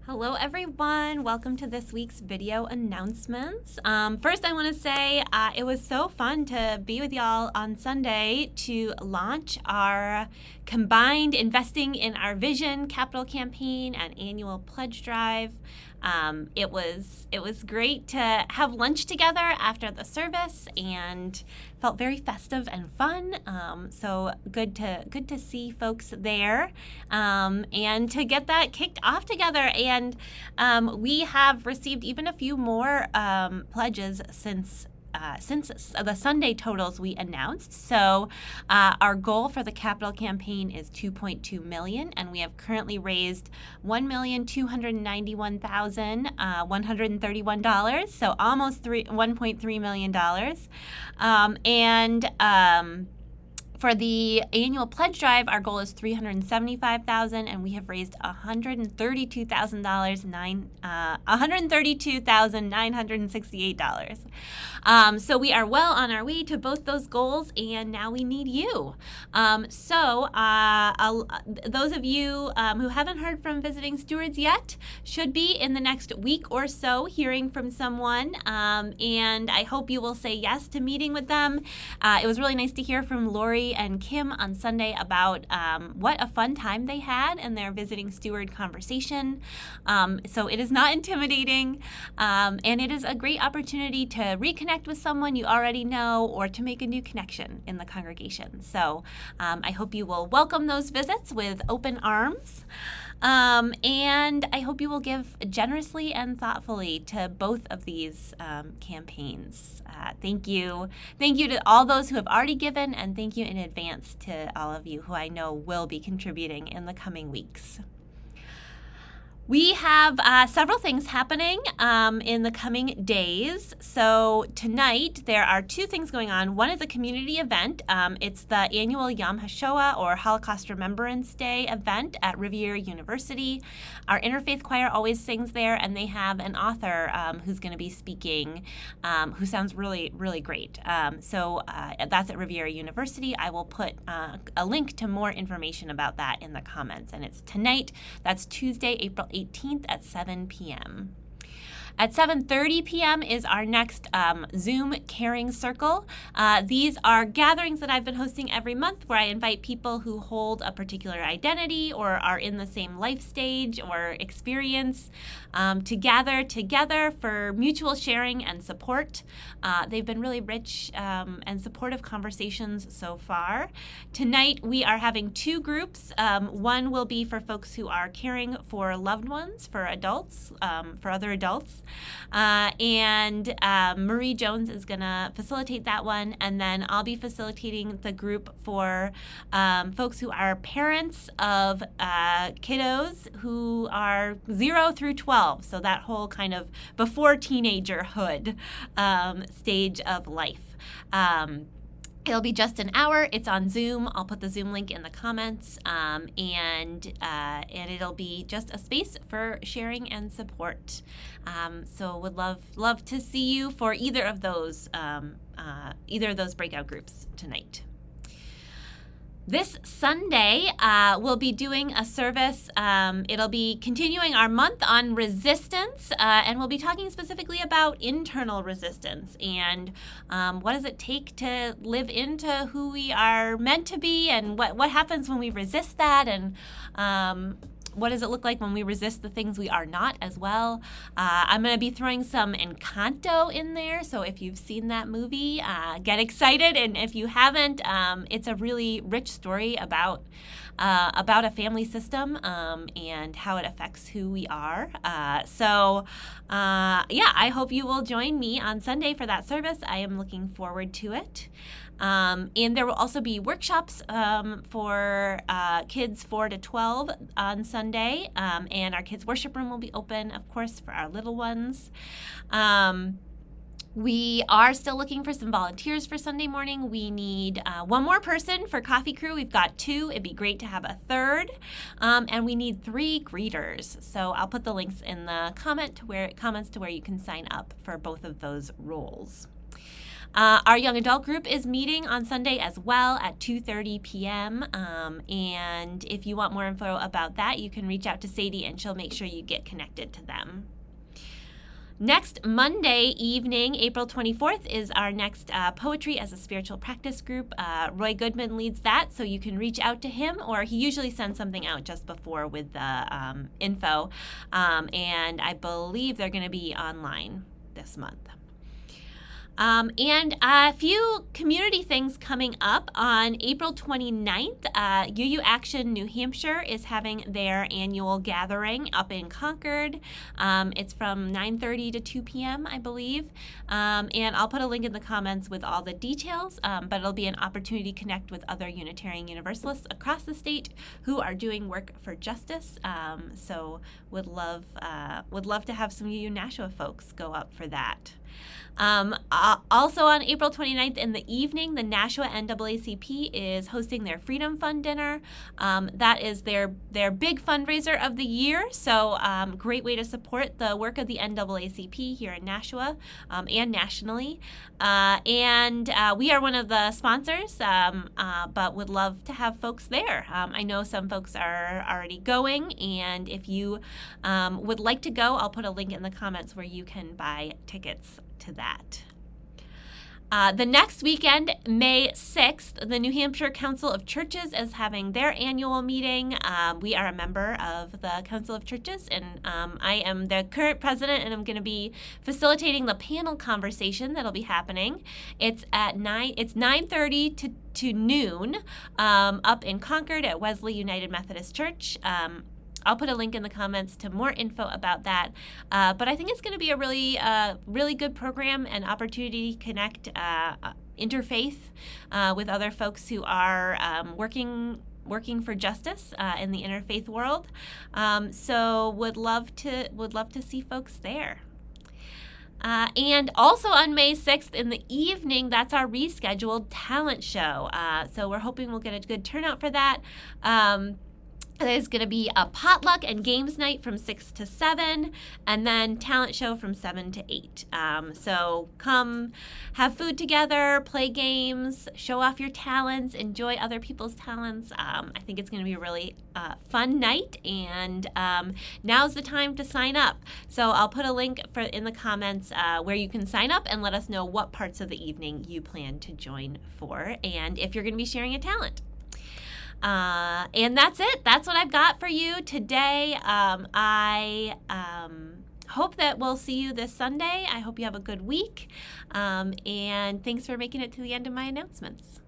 Hello everyone, welcome to this week's video announcements. First I want to say it was so fun to be with y'all on Sunday to launch our combined Investing in Our Vision capital campaign and annual pledge drive. It was great to have lunch together after the service and felt very festive and fun. So good to see folks there and to get that kicked off together. And we have received even a few more pledges since the Sunday totals we announced. So our goal for the capital campaign is $2.2 million, and we have currently raised $1,291,131, so almost $1.3 million. For the annual pledge drive, our goal is $375,000, and we have raised $132,968. So we are well on our way to both those goals, and now we need you. Those of you who haven't heard from Visiting Stewards yet should be in the next week or so hearing from someone, and I hope you will say yes to meeting with them. It was really nice to hear from Lori and Kim on Sunday about what a fun time they had in their visiting steward conversation. So it is not intimidating, and it is a great opportunity to reconnect with someone you already know or to make a new connection in the congregation. So I hope you will welcome those visits with open arms. And I hope you will give generously and thoughtfully to both of these campaigns. Thank you. Thank you to all those who have already given, and thank you in advance to all of you who I know will be contributing in the coming weeks. We have several things happening in the coming days. So tonight there are two things going on. One is a community event. It's the annual Yom HaShoah, or Holocaust Remembrance Day event at Riviera University. Our interfaith choir always sings there, and they have an author who's going to be speaking who sounds really, really great. So that's at Riviera University. I will put a link to more information about that in the comments. And it's tonight. That's Tuesday, April 18th at 7 p.m. At 7:30 p.m. is our next Zoom Caring Circle. These are gatherings that I've been hosting every month where I invite people who hold a particular identity or are in the same life stage or experience to gather together for mutual sharing and support. They've been really rich and supportive conversations so far. Tonight we are having two groups. One will be for folks who are caring for loved ones, for adults, for other adults. And Marie Jones is going to facilitate that one, and then I'll be facilitating the group for folks who are parents of kiddos who are 0 through 12, so that whole kind of before teenagerhood stage of life. It'll be just an hour. It's on Zoom. I'll put the Zoom link in the comments, and it'll be just a space for sharing and support. So would love to see you for either of those breakout groups tonight. This Sunday, we'll be doing a service. It'll be continuing our month on resistance, and we'll be talking specifically about internal resistance and what does it take to live into who we are meant to be, and what happens when we resist that, and what does it look like when we resist the things we are not as well? I'm going to be throwing some Encanto in there, so if you've seen that movie, get excited. And if you haven't, it's a really rich story about a family system and how it affects who we are. I hope you will join me on Sunday for that service. I am looking forward to it. And there will also be workshops for kids 4 to 12 on Sunday, and our kids' worship room will be open, of course, for our little ones. We are still looking for some volunteers for Sunday morning. We need one more person for Coffee Crew. We've got 2. It'd be great to have a third. And we need 3 greeters. So I'll put the links in the comments to where you can sign up for both of those roles. Our young adult group is meeting on Sunday as well at 2:30 p.m. And if you want more info about that, you can reach out to Sadie and she'll make sure you get connected to them. Next Monday evening, April 24th, is our next Poetry as a Spiritual Practice group. Roy Goodman leads that, so you can reach out to him, or he usually sends something out just before with the info. And I believe they're going to be online this month. And a few community things coming up. On April 29th, UU Action New Hampshire is having their annual gathering up in Concord. It's from 9:30 to 2 p.m., I believe. And I'll put a link in the comments with all the details, but it'll be an opportunity to connect with other Unitarian Universalists across the state who are doing work for justice. So would love to have some UU Nashua folks go up for that. Also on April 29th in the evening, the Nashua NAACP is hosting their Freedom Fund dinner. That is their big fundraiser of the year, so great way to support the work of the NAACP here in Nashua and nationally. And we are one of the sponsors, but would love to have folks there. I know some folks are already going, and if you would like to go, I'll put a link in the comments where you can buy tickets to that. The next weekend, May 6th, the New Hampshire Council of Churches is having their annual meeting. We are a member of the Council of Churches, and I am the current president, and I'm going to be facilitating the panel conversation that'll be happening. It's at 9:30 to noon up in Concord at Wesley United Methodist Church. I'll put a link in the comments to more info about that. But I think it's going to be a really good program and opportunity to connect interfaith with other folks who are working for justice in the interfaith world. So would love to see folks there. And also on May 6th in the evening, that's our rescheduled talent show. So we're hoping we'll get a good turnout for that. There's going to be a potluck and games night from 6 to 7, and then talent show from 7 to 8. So come have food together, play games, show off your talents, enjoy other people's talents. I think it's going to be a really fun night, and now's the time to sign up. So I'll put a link in the comments where you can sign up and let us know what parts of the evening you plan to join for, and if you're going to be sharing a talent. And that's it. That's what I've got for you today. I hope that we'll see you this Sunday. I hope you have a good week. And thanks for making it to the end of my announcements.